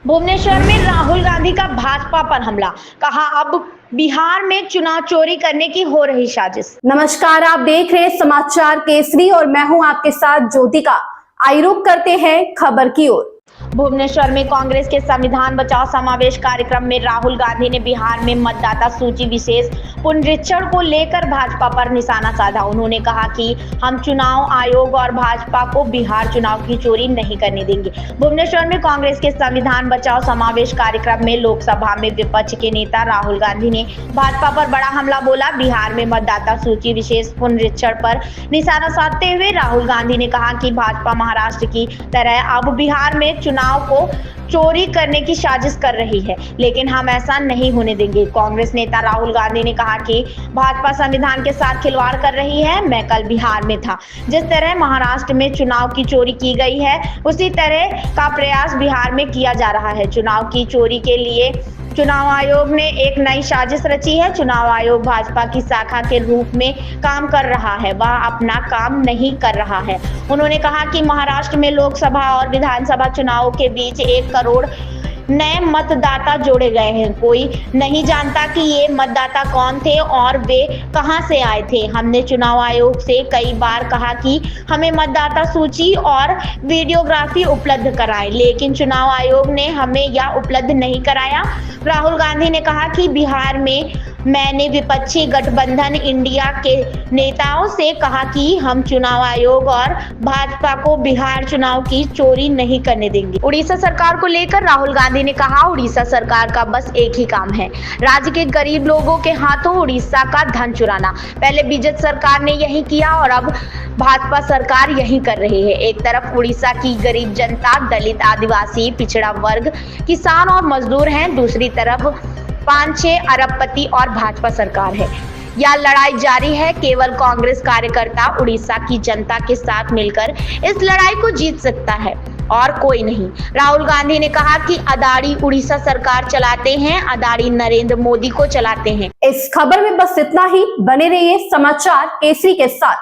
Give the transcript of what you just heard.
भुवनेश्वर में राहुल गांधी का भाजपा पर हमला, कहा अब बिहार में चुनाव चोरी करने की हो रही साजिश। नमस्कार, आप देख रहे हैं समाचार केसरी और मैं हूं आपके साथ ज्योतिका। आइए रुक करते हैं खबर की ओर। भुवनेश्वर में कांग्रेस के संविधान बचाओ समावेश कार्यक्रम में राहुल गांधी ने बिहार में मतदाता सूची विशेष पुनरीक्षण को लेकर भाजपा पर निशाना साधा। उन्होंने कहा कि हम चुनाव आयोग और भाजपा को बिहार चुनाव की चोरी नहीं करने देंगे। भुवनेश्वर में कांग्रेस के संविधान बचाओ समावेश कार्यक्रम में लोकसभा में विपक्ष के नेता राहुल गांधी ने भाजपा पर बड़ा हमला बोला। बिहार में मतदाता सूची विशेष पुनरीक्षण पर निशाना साधते हुए राहुल गांधी ने कहा कि भाजपा महाराष्ट्र की तरह अब बिहार में चुनाव को चोरी करने की साजिश कर रही है, लेकिन हम ऐसा नहीं होने देंगे। कांग्रेस नेता राहुल गांधी ने कहा कि भाजपा संविधान के साथ खिलवाड़ कर रही है। मैं कल बिहार में था, जिस तरह महाराष्ट्र में चुनाव की चोरी की गई है उसी तरह का प्रयास बिहार में किया जा रहा है। चुनाव की चोरी के लिए चुनाव आयोग ने एक नई साजिश रची है। चुनाव आयोग भाजपा की शाखा के रूप में काम कर रहा है, वह अपना काम नहीं कर रहा है। उन्होंने कहा कि महाराष्ट्र में लोकसभा और विधानसभा चुनावों के बीच 1 करोड़ नए मतदाता जोड़े गए हैं। कोई नहीं जानता कि ये मतदाता कौन थे और वे कहां से आए थे। हमने चुनाव आयोग से कई बार कहा कि हमें मतदाता सूची और वीडियोग्राफी उपलब्ध कराएं, लेकिन चुनाव आयोग ने हमें यह उपलब्ध नहीं कराया। राहुल गांधी ने कहा कि बिहार में मैंने विपक्षी गठबंधन इंडिया के नेताओं से कहा कि हम चुनाव आयोग और भाजपा को बिहार चुनाव की चोरी नहीं करने देंगे। उड़ीसा सरकार को लेकर राहुल गांधी ने कहा, उड़ीसा सरकार का बस एक ही काम है, राज्य के गरीब लोगों के हाथों उड़ीसा का धन चुराना। पहले बीजेपी सरकार ने यही किया और अब भाजपा सरकार यही कर रही है। एक तरफ उड़ीसा की गरीब जनता, दलित, आदिवासी, पिछड़ा वर्ग, किसान और मजदूर हैं, दूसरी तरफ 5-6 अरबपति और भाजपा सरकार है। यह लड़ाई जारी है। केवल कांग्रेस कार्यकर्ता उड़ीसा की जनता के साथ मिलकर इस लड़ाई को जीत सकता है और कोई नहीं। राहुल गांधी ने कहा कि अदानी उड़ीसा सरकार चलाते हैं, अदानी नरेंद्र मोदी को चलाते हैं। इस खबर में बस इतना ही। बने रहिए समाचार केसरी के साथ।